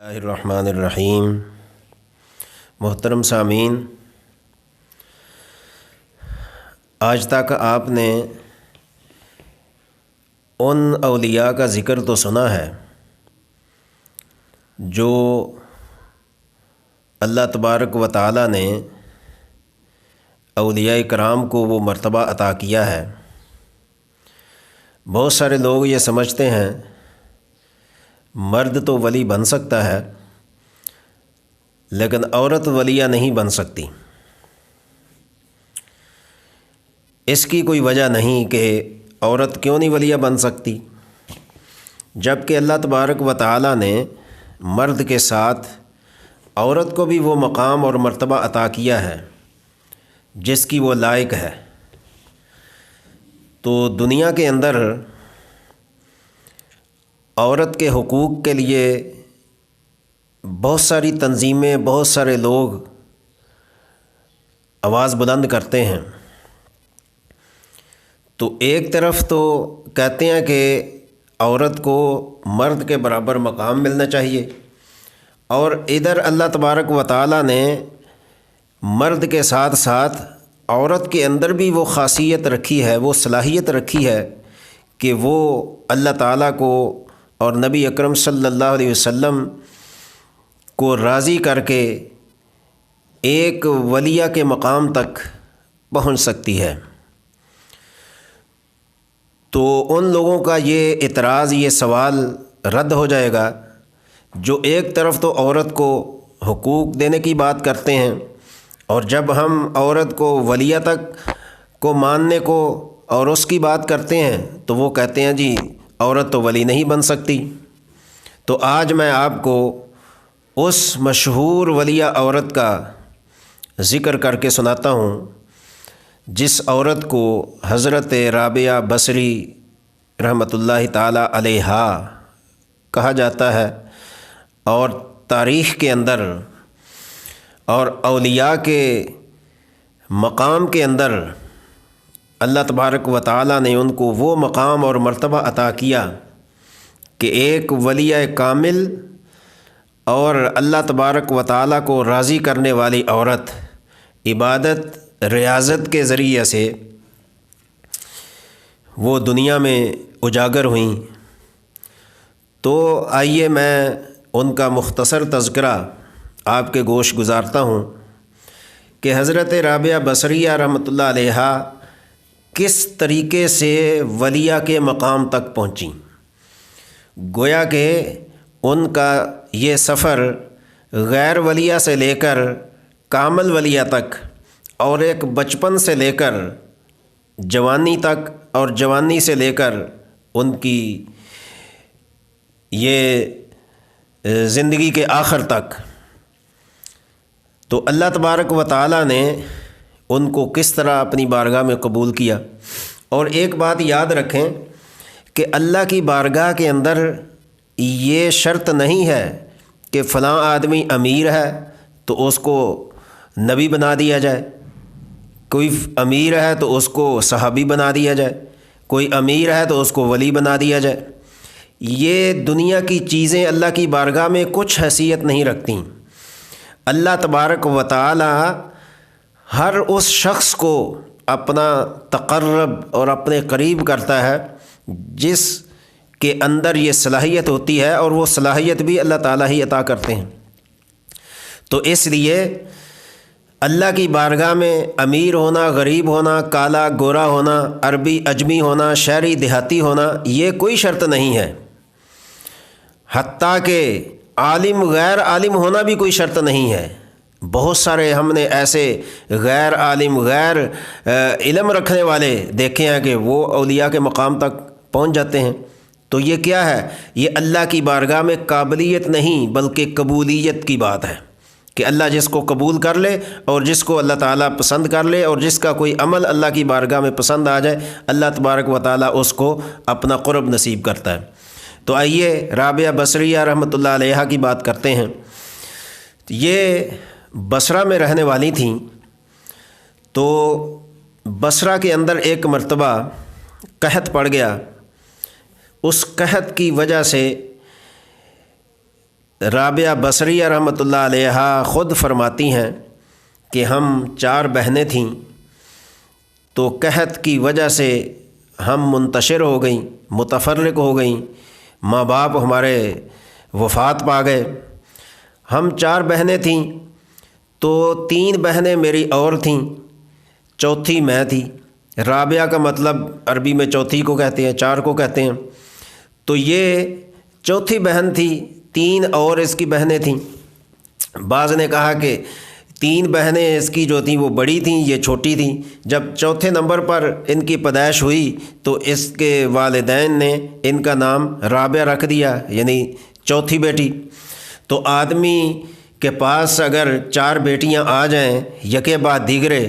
اللہ الرحمن الرحیم۔ محترم سامعین، آج تک آپ نے ان اولیاء کا ذکر تو سنا ہے جو اللہ تبارک و تعالی نے اولیاء کرام کو وہ مرتبہ عطا کیا ہے۔ بہت سارے لوگ یہ سمجھتے ہیں مرد تو ولی بن سکتا ہے لیکن عورت ولیہ نہیں بن سکتی۔ اس کی کوئی وجہ نہیں کہ عورت کیوں نہیں ولیہ بن سکتی، جب کہ اللہ تبارک و تعالی نے مرد کے ساتھ عورت کو بھی وہ مقام اور مرتبہ عطا کیا ہے جس کی وہ لائق ہے۔ تو دنیا کے اندر عورت کے حقوق کے لیے بہت ساری تنظیمیں، بہت سارے لوگ آواز بلند کرتے ہیں۔ تو ایک طرف تو کہتے ہیں کہ عورت کو مرد کے برابر مقام ملنا چاہیے، اور ادھر اللہ تبارک و تعالی نے مرد کے ساتھ ساتھ عورت کے اندر بھی وہ خاصیت رکھی ہے، وہ صلاحیت رکھی ہے کہ وہ اللہ تعالیٰ کو اور نبی اکرم صلی اللہ علیہ وسلم کو راضی کر کے ایک ولیہ کے مقام تک پہنچ سکتی ہے۔ تو ان لوگوں کا یہ اعتراض، یہ سوال رد ہو جائے گا جو ایک طرف تو عورت کو حقوق دینے کی بات کرتے ہیں، اور جب ہم عورت کو ولیہ تک کو ماننے کو اور اس کی بات کرتے ہیں تو وہ کہتے ہیں جی عورت تو ولی نہیں بن سکتی۔ تو آج میں آپ کو اس مشہور ولیہ عورت کا ذکر کر کے سناتا ہوں جس عورت کو حضرت رابعہ بصری رحمۃ اللہ تعالی علیہا کہا جاتا ہے، اور تاریخ کے اندر اور اولیاء کے مقام کے اندر اللہ تبارک و تعالی نے ان کو وہ مقام اور مرتبہ عطا کیا کہ ایک ولیہ کامل اور اللہ تبارک و تعالی کو راضی کرنے والی عورت عبادت، ریاضت کے ذریعے سے وہ دنیا میں اجاگر ہوئیں۔ تو آئیے میں ان کا مختصر تذکرہ آپ کے گوش گزارتا ہوں کہ حضرت رابعہ بصریہ رحمۃ اللہ علیہا کس طریقے سے ولیہ کے مقام تک پہنچیں۔ گویا کہ ان کا یہ سفر غیر ولیہ سے لے کر کامل ولیہ تک، اور ایک بچپن سے لے کر جوانی تک، اور جوانی سے لے کر ان کی یہ زندگی کے آخر تک، تو اللہ تبارک و تعالی نے ان کو کس طرح اپنی بارگاہ میں قبول کیا۔ اور ایک بات یاد رکھیں کہ اللہ کی بارگاہ کے اندر یہ شرط نہیں ہے کہ فلاں آدمی امیر ہے تو اس کو نبی بنا دیا جائے، کوئی امیر ہے تو اس کو صحابی بنا دیا جائے، کوئی امیر ہے تو اس کو ولی بنا دیا جائے۔ یہ دنیا کی چیزیں اللہ کی بارگاہ میں کچھ حیثیت نہیں رکھتیں۔ اللہ تبارک و تعالی ہر اس شخص کو اپنا تقرب اور اپنے قریب کرتا ہے جس کے اندر یہ صلاحیت ہوتی ہے، اور وہ صلاحیت بھی اللہ تعالیٰ ہی عطا کرتے ہیں۔ تو اس لیے اللہ کی بارگاہ میں امیر ہونا، غریب ہونا، کالا گورا ہونا، عربی اجمی ہونا، شہری دیہاتی ہونا، یہ کوئی شرط نہیں ہے۔ حتیٰ کہ عالم غیر عالم ہونا بھی کوئی شرط نہیں ہے۔ بہت سارے ہم نے ایسے غیر عالم، غیر علم رکھنے والے دیکھے ہیں کہ وہ اولیاء کے مقام تک پہنچ جاتے ہیں۔ تو یہ کیا ہے؟ یہ اللہ کی بارگاہ میں قابلیت نہیں بلکہ قبولیت کی بات ہے کہ اللہ جس کو قبول کر لے، اور جس کو اللہ تعالیٰ پسند کر لے، اور جس کا کوئی عمل اللہ کی بارگاہ میں پسند آ جائے، اللہ تبارک و تعالیٰ اس کو اپنا قرب نصیب کرتا ہے۔ تو آئیے رابعہ بصریہ رحمۃ اللہ علیہا کی بات کرتے ہیں۔ یہ بصرہ میں رہنے والی تھیں۔ تو بصرہ کے اندر ایک مرتبہ قحط پڑ گیا۔ اس قحط کی وجہ سے رابعہ بصریہ رحمۃ اللہ علیہا خود فرماتی ہیں کہ ہم 4 بہنیں تھیں، تو قحط کی وجہ سے ہم منتشر ہو گئیں، متفرق ہو گئیں، ماں باپ ہمارے وفات پا گئے۔ ہم 4 بہنیں تھیں، تو 3 بہنیں میری اور تھیں، چوتھی میں تھی۔ رابعہ کا مطلب عربی میں چوتھی کو کہتے ہیں، 4 کو کہتے ہیں۔ تو یہ چوتھی بہن تھی، 3 اور اس کی بہنیں تھیں۔ بعض نے کہا کہ 3 بہنیں اس کی جو تھیں وہ بڑی تھیں، یہ چھوٹی تھیں۔ جب چوتھے نمبر پر ان کی پیدائش ہوئی تو اس کے والدین نے ان کا نام رابعہ رکھ دیا، یعنی چوتھی بیٹی۔ تو آدمی کے پاس اگر 4 بیٹیاں آ جائیں یکے بعد دیگرے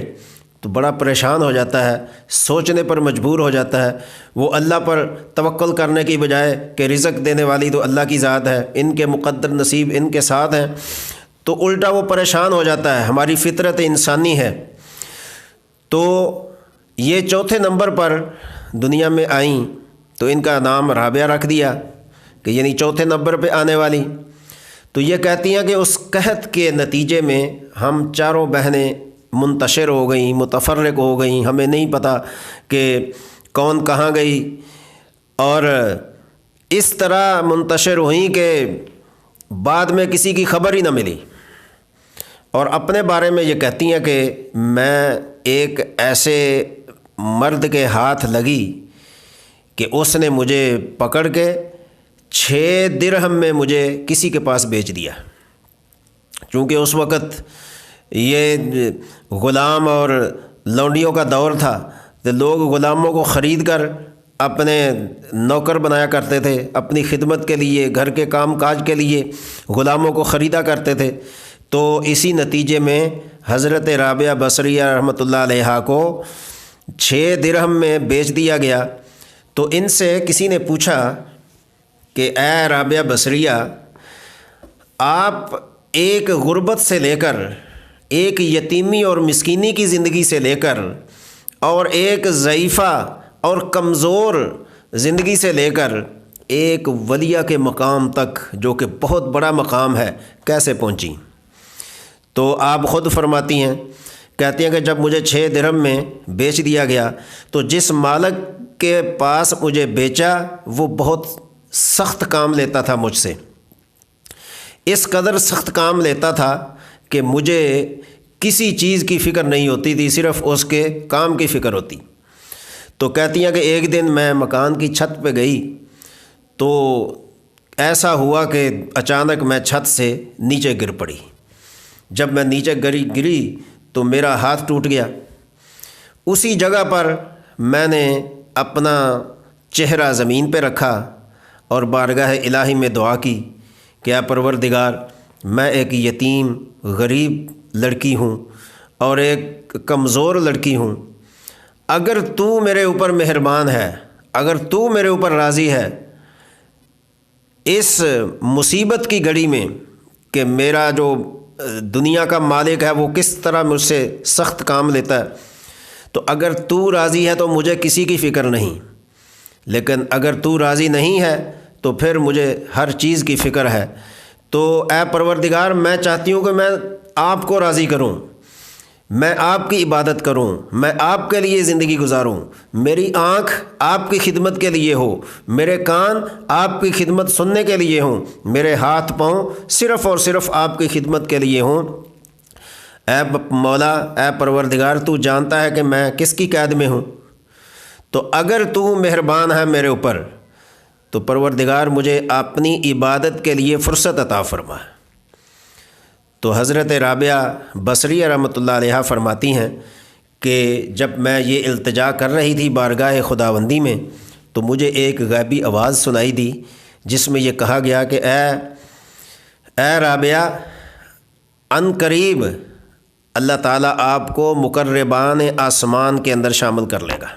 تو بڑا پریشان ہو جاتا ہے، سوچنے پر مجبور ہو جاتا ہے۔ وہ اللہ پر توکل کرنے کی بجائے کہ رزق دینے والی تو اللہ کی ذات ہے، ان کے مقدر نصیب ان کے ساتھ ہیں، تو الٹا وہ پریشان ہو جاتا ہے۔ ہماری فطرت انسانی ہے۔ تو یہ چوتھے نمبر پر دنیا میں آئیں تو ان کا نام رابعہ رکھ دیا، کہ یعنی چوتھے نمبر پہ آنے والی۔ تو یہ کہتی ہیں کہ اس قحط کے نتیجے میں ہم 4 بہنیں منتشر ہو گئیں، متفرق ہو گئیں، ہمیں نہیں پتہ کہ کون کہاں گئی، اور اس طرح منتشر ہوئیں کہ بعد میں کسی کی خبر ہی نہ ملی۔ اور اپنے بارے میں یہ کہتی ہیں کہ میں ایک ایسے مرد کے ہاتھ لگی کہ اس نے مجھے پکڑ کے 6 درہم میں مجھے کسی کے پاس بیچ دیا۔ چونکہ اس وقت یہ غلام اور لونڈیوں کا دور تھا، تو لوگ غلاموں کو خرید کر اپنے نوکر بنایا کرتے تھے، اپنی خدمت کے لیے، گھر کے کام کاج کے لیے غلاموں کو خریدا کرتے تھے۔ تو اسی نتیجے میں حضرت رابعہ بصریہ رحمۃ اللہ علیہا کو 6 درہم میں بیچ دیا گیا۔ تو ان سے کسی نے پوچھا کہ اے رابعہ بصریہ، آپ ایک غربت سے لے کر، ایک یتیمی اور مسکینی کی زندگی سے لے کر، اور ایک ضعیفہ اور کمزور زندگی سے لے کر ایک ولیہ کے مقام تک، جو کہ بہت بڑا مقام ہے، کیسے پہنچی؟ تو آپ خود فرماتی ہیں، کہتی ہیں کہ جب مجھے 6 درہم میں بیچ دیا گیا تو جس مالک کے پاس مجھے بیچا وہ بہت سخت کام لیتا تھا مجھ سے، اس قدر سخت کام لیتا تھا کہ مجھے کسی چیز کی فکر نہیں ہوتی تھی، صرف اس کے کام کی فکر ہوتی۔ تو کہتی ہیں کہ ایک دن میں مکان کی چھت پہ گئی تو ایسا ہوا کہ اچانک میں چھت سے نیچے گر پڑی۔ جب میں نیچے گری تو میرا ہاتھ ٹوٹ گیا۔ اسی جگہ پر میں نے اپنا چہرہ زمین پہ رکھا اور بارگاہ الہی میں دعا کی کہ اے پروردگار، میں ایک یتیم غریب لڑکی ہوں اور ایک کمزور لڑکی ہوں، اگر تو میرے اوپر مہربان ہے، اگر تو میرے اوپر راضی ہے اس مصیبت کی گھڑی میں کہ میرا جو دنیا کا مالک ہے وہ کس طرح مجھ سے سخت کام لیتا ہے، تو اگر تو راضی ہے تو مجھے کسی کی فکر نہیں، لیکن اگر تو راضی نہیں ہے تو پھر مجھے ہر چیز کی فکر ہے۔ تو اے پروردگار، میں چاہتی ہوں کہ میں آپ کو راضی کروں، میں آپ کی عبادت کروں، میں آپ کے لیے زندگی گزاروں، میری آنکھ آپ کی خدمت کے لیے ہو، میرے کان آپ کی خدمت سننے کے لیے ہوں، میرے ہاتھ پاؤں صرف اور صرف آپ کی خدمت کے لیے ہوں۔ اے مولا، اے پروردگار، تو جانتا ہے کہ میں کس کی قید میں ہوں، تو اگر تو مہربان ہے میرے اوپر تو پروردگار مجھے اپنی عبادت کے لیے فرصت عطا فرما۔ تو حضرت رابعہ بصریہ رحمۃ اللہ علیہا فرماتی ہیں کہ جب میں یہ التجا کر رہی تھی بارگاہ خداوندی میں تو مجھے ایک غیبی آواز سنائی دی جس میں یہ کہا گیا کہ اے رابعہ، ان قریب اللہ تعالیٰ آپ کو مقربان آسمان کے اندر شامل کر لے گا۔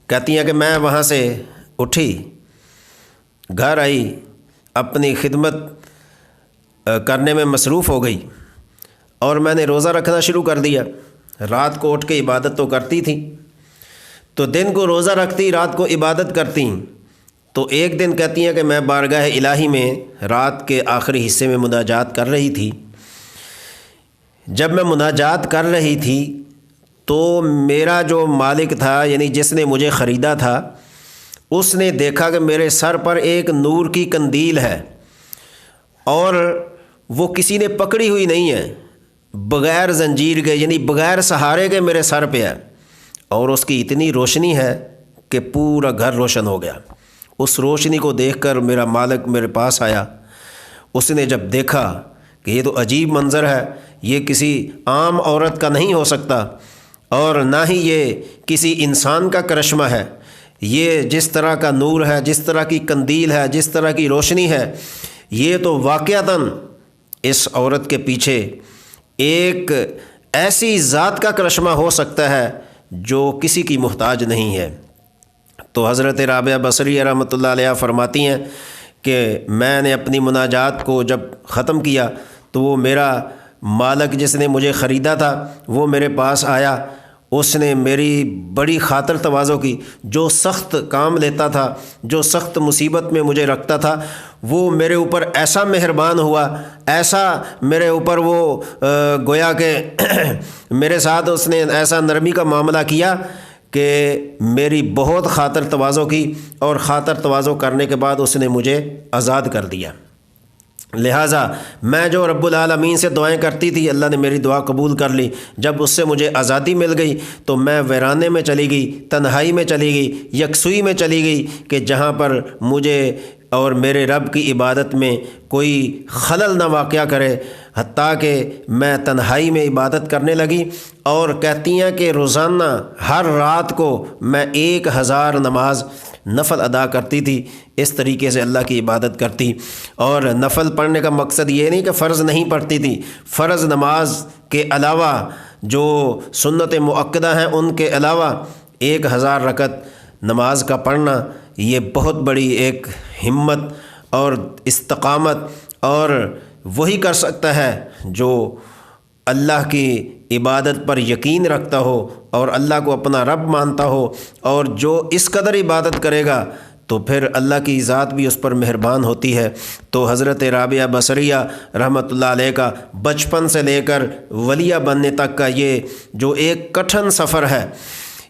کہتی ہیں کہ میں وہاں سے اٹھی، گھر آئی، اپنی خدمت کرنے میں مصروف ہو گئی اور میں نے روزہ رکھنا شروع کر دیا۔ رات کو اٹھ کے عبادت تو کرتی تھی، تو دن کو روزہ رکھتی، رات کو عبادت کرتی، تو ایک دن کہتی ہیں کہ میں بارگاہ الہی میں رات کے آخری حصے میں مناجات کر رہی تھی۔ جب میں مناجات کر رہی تھی تو میرا جو مالک تھا، یعنی جس نے مجھے خریدا تھا، اس نے دیکھا کہ میرے سر پر ایک نور کی قندیل ہے اور وہ کسی نے پکڑی ہوئی نہیں ہے، بغیر زنجیر کے، یعنی بغیر سہارے کے میرے سر پہ ہے، اور اس کی اتنی روشنی ہے کہ پورا گھر روشن ہو گیا۔ اس روشنی کو دیکھ کر میرا مالک میرے پاس آیا۔ اس نے جب دیکھا کہ یہ تو عجیب منظر ہے، یہ کسی عام عورت کا نہیں ہو سکتا اور نہ ہی یہ کسی انسان کا کرشمہ ہے، یہ جس طرح کا نور ہے، جس طرح کی قندیل ہے، جس طرح کی روشنی ہے، یہ تو واقعتاً اس عورت کے پیچھے ایک ایسی ذات کا کرشمہ ہو سکتا ہے جو کسی کی محتاج نہیں ہے۔ تو حضرت رابعہ بصری رحمۃ اللہ علیہ فرماتی ہیں کہ میں نے اپنی مناجات کو جب ختم کیا تو وہ میرا مالک جس نے مجھے خریدا تھا وہ میرے پاس آیا۔ اس نے میری بڑی خاطر تواضع کی، جو سخت کام لیتا تھا، جو سخت مصیبت میں مجھے رکھتا تھا، وہ میرے اوپر ایسا مہربان ہوا، ایسا میرے اوپر وہ گویا کہ میرے ساتھ اس نے ایسا نرمی کا معاملہ کیا کہ میری بہت خاطر تواضع کی، اور خاطر تواضع کرنے کے بعد اس نے مجھے آزاد کر دیا۔ لہٰذا میں جو رب العالمین سے دعائیں کرتی تھی، اللہ نے میری دعا قبول کر لی۔ جب اس سے مجھے آزادی مل گئی تو میں ویرانے میں چلی گئی، تنہائی میں چلی گئی، یکسوئی میں چلی گئی کہ جہاں پر مجھے اور میرے رب کی عبادت میں کوئی خلل نہ واقع کرے، حتیٰ کہ میں تنہائی میں عبادت کرنے لگی۔ اور کہتی ہیں کہ روزانہ ہر رات کو میں 1000 نماز نفل ادا کرتی تھی، اس طریقے سے اللہ کی عبادت کرتی۔ اور نفل پڑھنے کا مقصد یہ نہیں کہ فرض نہیں پڑھتی تھی، فرض نماز کے علاوہ جو سنت مؤکدہ ہیں ان کے علاوہ 1000 رکعت نماز کا پڑھنا یہ بہت بڑی ایک ہمت اور استقامت، اور وہی کر سکتا ہے جو اللہ کی عبادت پر یقین رکھتا ہو اور اللہ کو اپنا رب مانتا ہو، اور جو اس قدر عبادت کرے گا تو پھر اللہ کی ذات بھی اس پر مہربان ہوتی ہے۔ تو حضرت رابعہ بصریہ رحمۃ اللہ علیہ کا بچپن سے لے کر ولیہ بننے تک کا یہ جو ایک کٹھن سفر ہے،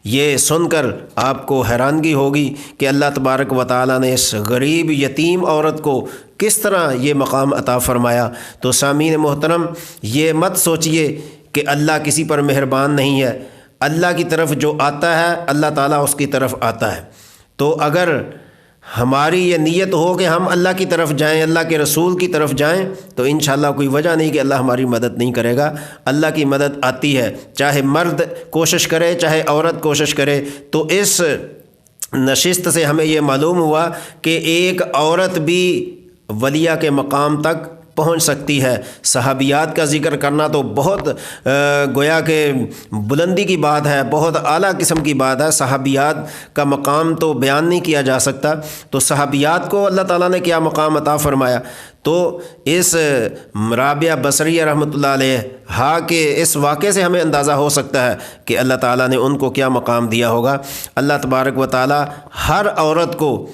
یہ سن کر آپ کو حیرانگی ہوگی کہ اللہ تبارک و تعالیٰ نے اس غریب یتیم عورت کو کس طرح یہ مقام عطا فرمایا۔ تو سامعین محترم، یہ مت سوچئے کہ اللہ کسی پر مہربان نہیں ہے، اللہ کی طرف جو آتا ہے اللہ تعالیٰ اس کی طرف آتا ہے۔ تو اگر ہماری یہ نیت ہو کہ ہم اللہ کی طرف جائیں، اللہ کے رسول کی طرف جائیں، تو انشاءاللہ کوئی وجہ نہیں کہ اللہ ہماری مدد نہیں کرے گا۔ اللہ کی مدد آتی ہے، چاہے مرد کوشش کرے چاہے عورت کوشش کرے۔ تو اس نشست سے ہمیں یہ معلوم ہوا کہ ایک عورت بھی ولیہ کے مقام تک پہنچ سکتی ہے۔ صحابیات کا ذکر کرنا تو بہت گویا کہ بلندی کی بات ہے، بہت اعلیٰ قسم کی بات ہے، صحابیات کا مقام تو بیان نہیں کیا جا سکتا۔ تو صحابیات کو اللہ تعالیٰ نے کیا مقام عطا فرمایا، تو اس رابعہ بصریہ رحمۃ اللہ علیہ کے اس واقعے سے ہمیں اندازہ ہو سکتا ہے کہ اللہ تعالیٰ نے ان کو کیا مقام دیا ہوگا۔ اللہ تبارک و تعالیٰ ہر عورت کو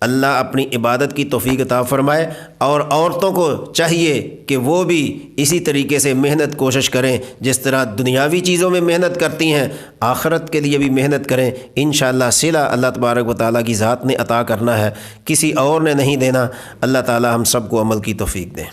اللہ اپنی عبادت کی توفیق عطا فرمائے، اور عورتوں کو چاہیے کہ وہ بھی اسی طریقے سے محنت کوشش کریں، جس طرح دنیاوی چیزوں میں محنت کرتی ہیں آخرت کے لیے بھی محنت کریں۔ انشاءاللہ صلہ اللہ تبارک و تعالیٰ کی ذات نے عطا کرنا ہے، کسی اور نے نہیں دینا۔ اللہ تعالیٰ ہم سب کو عمل کی توفیق دیں۔